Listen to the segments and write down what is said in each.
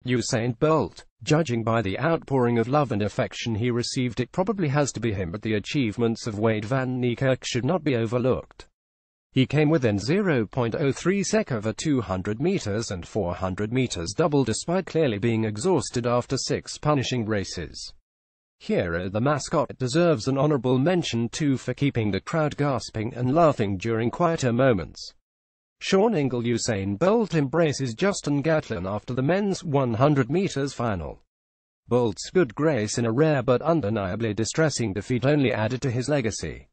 Usain Bolt. Judging by the outpouring of love and affection he received, it probably has to be him, but the achievements of Wade van Niekerk should not be overlooked. He came within 0.03 sec of a 200 meters and 400 meters double despite clearly being exhausted after 6 punishing races. Here, the mascot deserves an honorable mention too for keeping the crowd gasping and laughing during quieter moments. Sean Ingle. Usain Bolt embraces Justin Gatlin after the men's 100 meters final. Bolt's good grace in a rare but undeniably distressing defeat only added to his legacy.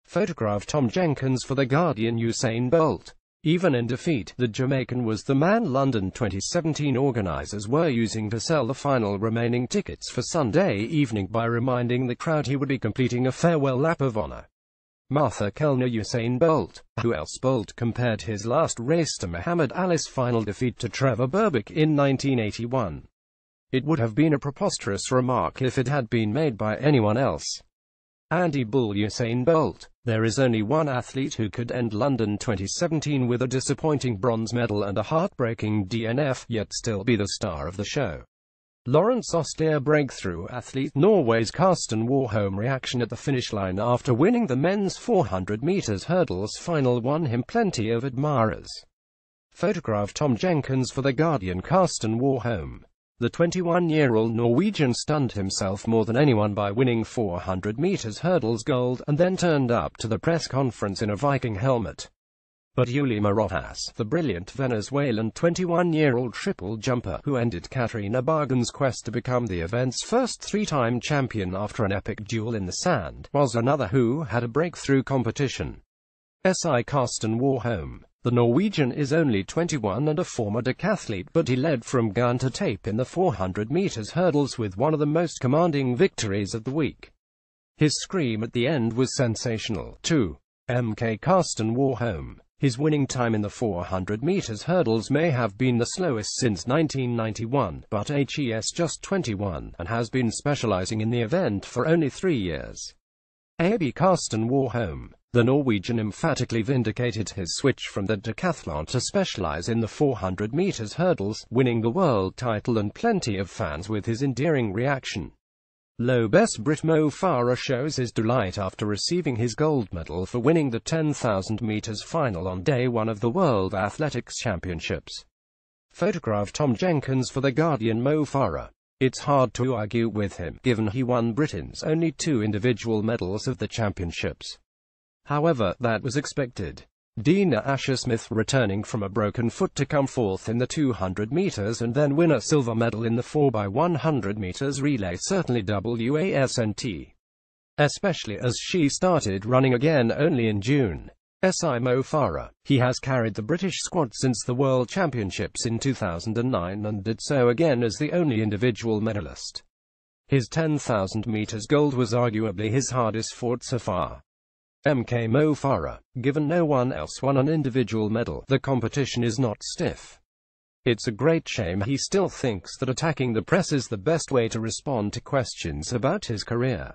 Photograph. Tom Jenkins for The Guardian. Usain Bolt. Even in defeat, the Jamaican was the man London 2017 organisers were using to sell the final remaining tickets for Sunday evening by reminding the crowd he would be completing a farewell lap of honour. Martha Kellner. Usain Bolt. Who else? Bolt compared his last race to Muhammad Ali's final defeat to Trevor Berbick in 1981. It would have been a preposterous remark if it had been made by anyone else. Andy Bull. Usain Bolt. There is only one athlete who could end London 2017 with a disappointing bronze medal and a heartbreaking DNF, yet still be the star of the show. Lawrence Oster. Breakthrough athlete. Norway's Karsten Warholm reaction at the finish line after winning the men's 400 meters hurdles final won him plenty of admirers. Photograph. Tom Jenkins for The Guardian. Karsten Warholm. The 21-year-old Norwegian stunned himself more than anyone by winning 400 meters hurdles gold, and then turned up to the press conference in a Viking helmet. But Yulima Rojas, the brilliant Venezuelan 21-year-old triple jumper, who ended Katrina Bargan's quest to become the event's first 3-time champion after an epic duel in the sand, was another who had a breakthrough competition. Karsten Warholm. The Norwegian is only 21 and a former decathlete, but he led from gun to tape in the 400 meters hurdles with one of the most commanding victories of the week. His scream at the end was sensational, too. Karsten Warholm. His winning time in the 400 meters hurdles may have been the slowest since 1991, but he's just 21, and has been specializing in the event for only 3 years. Karsten Warholm. The Norwegian emphatically vindicated his switch from the decathlon to specialize in the 400 meters hurdles, winning the world title and plenty of fans with his endearing reaction. Best Brit Mo Farah shows his delight after receiving his gold medal for winning the 10,000 meters final on day 1 of the World Athletics Championships. Photograph. Tom Jenkins for The Guardian. Mo Farah. It's hard to argue with him, given he won Britain's only 2 individual medals of the championships. However, that was expected. Dina Asher-Smith returning from a broken foot to come fourth in the 200 meters and then win a silver medal in the 4x100 meters relay certainly wasn't. Especially as she started running again only in June. Mo Farah. He has carried the British squad since the World Championships in 2009 and did so again as the only individual medalist. His 10,000 meters gold was arguably his hardest fought so far. Mo Farah. Given no one else won an individual medal, the competition is not stiff. It's a great shame he still thinks that attacking the press is the best way to respond to questions about his career.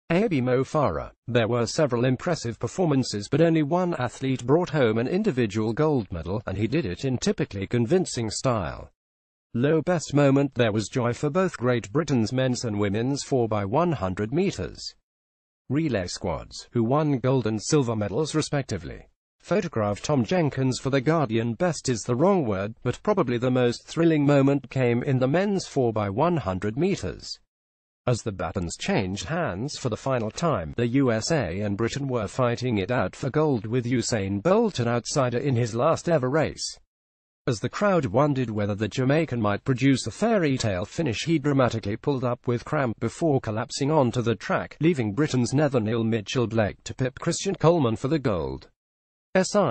Mo Farah. There were several impressive performances, but only one athlete brought home an individual gold medal, and he did it in typically convincing style. Best moment. There was joy for both Great Britain's men's and women's 4x100 meters relay squads, who won gold and silver medals respectively. Photograph. Tom Jenkins for The Guardian. Best is the wrong word, but probably the most thrilling moment came in the men's 4x100 meters. As the batons changed hands for the final time, the USA and Britain were fighting it out for gold, with Usain Bolt an outsider in his last ever race. As the crowd wondered whether the Jamaican might produce a fairy tale finish, he dramatically pulled up with cramp before collapsing onto the track, leaving Britain's Nathaniel Mitchell-Blake to pip Christian Coleman for the gold.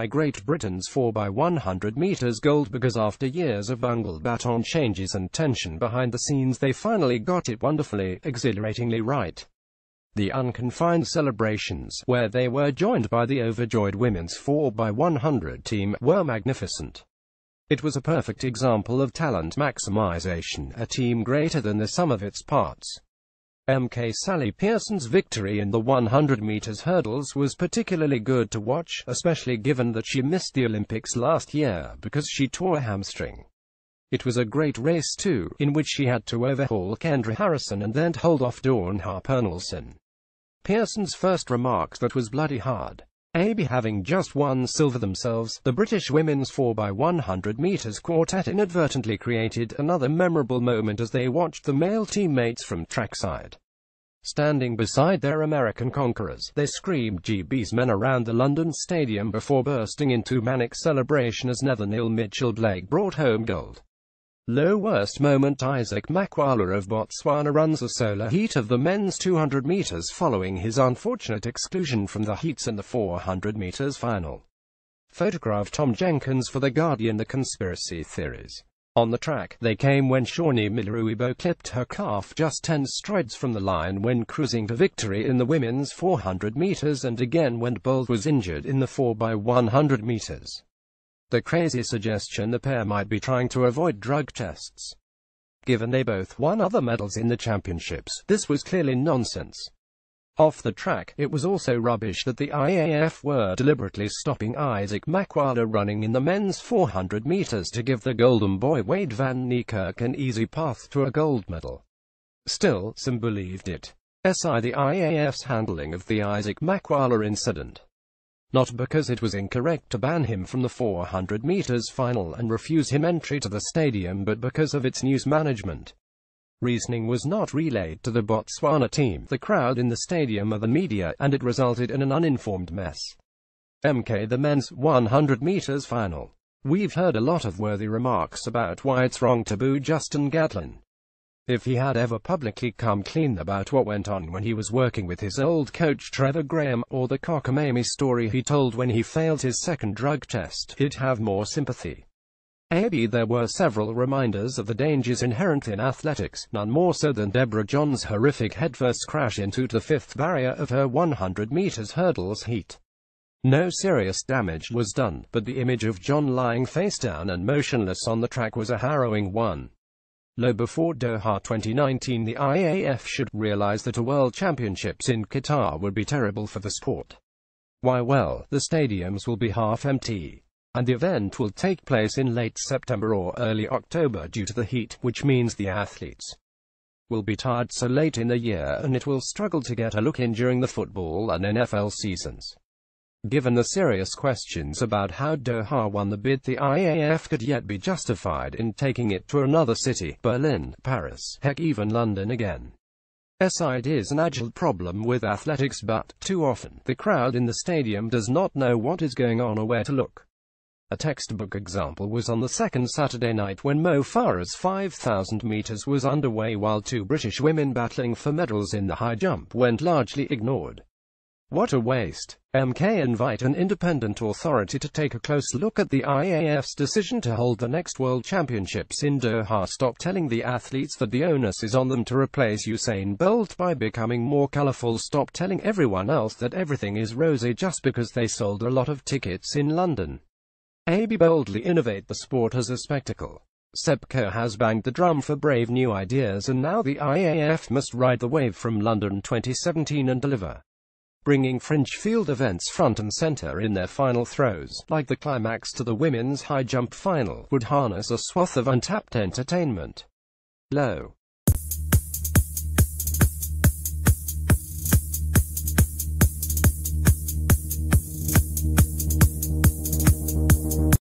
Great Britain's 4x100 meters gold, because after years of bungled baton changes and tension behind the scenes, they finally got it wonderfully, exhilaratingly right. The unconfined celebrations, where they were joined by the overjoyed women's 4x100 team, were magnificent. It was a perfect example of talent maximization, a team greater than the sum of its parts. Sally Pearson's victory in the 100 meters hurdles was particularly good to watch, especially given that she missed the Olympics last year because she tore a hamstring. It was a great race too, in which she had to overhaul Kendra Harrison and then hold off Dawn Harper-Nelson. Pearson's first remarked that was bloody hard. AB having just won silver themselves, the British women's 4x100 meters quartet inadvertently created another memorable moment as they watched the male teammates from trackside. Standing beside their American conquerors, they screamed GB's men around the London Stadium before bursting into manic celebration as Nathaniel Mitchell-Blake brought home gold. Low worst moment: Isaac Makwala of Botswana runs a solo heat of the men's 200 meters following his unfortunate exclusion from the heats in the 400 meters final. Photograph Tom Jenkins for The Guardian. The conspiracy theories. On the track, they came when Shawnee Miluibo clipped her calf just 10 strides from the line when cruising to victory in the women's 400 meters, and again when Bolt was injured in the 4x100 meters. The crazy suggestion the pair might be trying to avoid drug tests. Given they both won other medals in the championships, this was clearly nonsense. Off the track, it was also rubbish that the IAAF were deliberately stopping Isaac Makwala running in the men's 400 meters to give the Golden Boy Wade van Niekerk an easy path to a gold medal. Still, some believed it. The IAAF's handling of the Isaac Makwala incident. Not because it was incorrect to ban him from the 400 meters final and refuse him entry to the stadium, but because of its news management. Reasoning was not relayed to the Botswana team, the crowd in the stadium or the media, and it resulted in an uninformed mess. The men's 100 meters final. We've heard a lot of worthy remarks about why it's wrong to boo Justin Gatlin. If he had ever publicly come clean about what went on when he was working with his old coach Trevor Graham, or the cockamamie story he told when he failed his second drug test, he'd have more sympathy. There were several reminders of the dangers inherent in athletics, none more so than Deborah John's horrific headfirst crash into the fifth barrier of her 100 meters hurdles heat. No serious damage was done, but the image of John lying face down and motionless on the track was a harrowing one. Before Doha 2019, the IAAF should realize that a World Championships in Qatar would be terrible for the sport. Why? Well, the stadiums will be half empty. And the event will take place in late September or early October due to the heat, which means the athletes will be tired so late in the year and it will struggle to get a look in during the football and NFL seasons. Given the serious questions about how Doha won the bid, the IAAF could yet be justified in taking it to another city, Berlin, Paris, heck even London again. It is an age-old problem with athletics, but, too often, the crowd in the stadium does not know what is going on or where to look. A textbook example was on the second Saturday night when Mo Farah's 5,000 meters was underway while two British women battling for medals in the high jump went largely ignored. What a waste. Invite an independent authority to take a close look at the IAAF's decision to hold the next World Championships in Doha. Stop telling the athletes that the onus is on them to replace Usain Bolt by becoming more colorful. Stop telling everyone else that everything is rosy just because they sold a lot of tickets in London. Boldly innovate the sport as a spectacle. SEPCO has banged the drum for brave new ideas, and now the IAAF must ride the wave from London 2017 and deliver. Bringing fringe field events front and center in their final throws, like the climax to the women's high jump final, would harness a swath of untapped entertainment.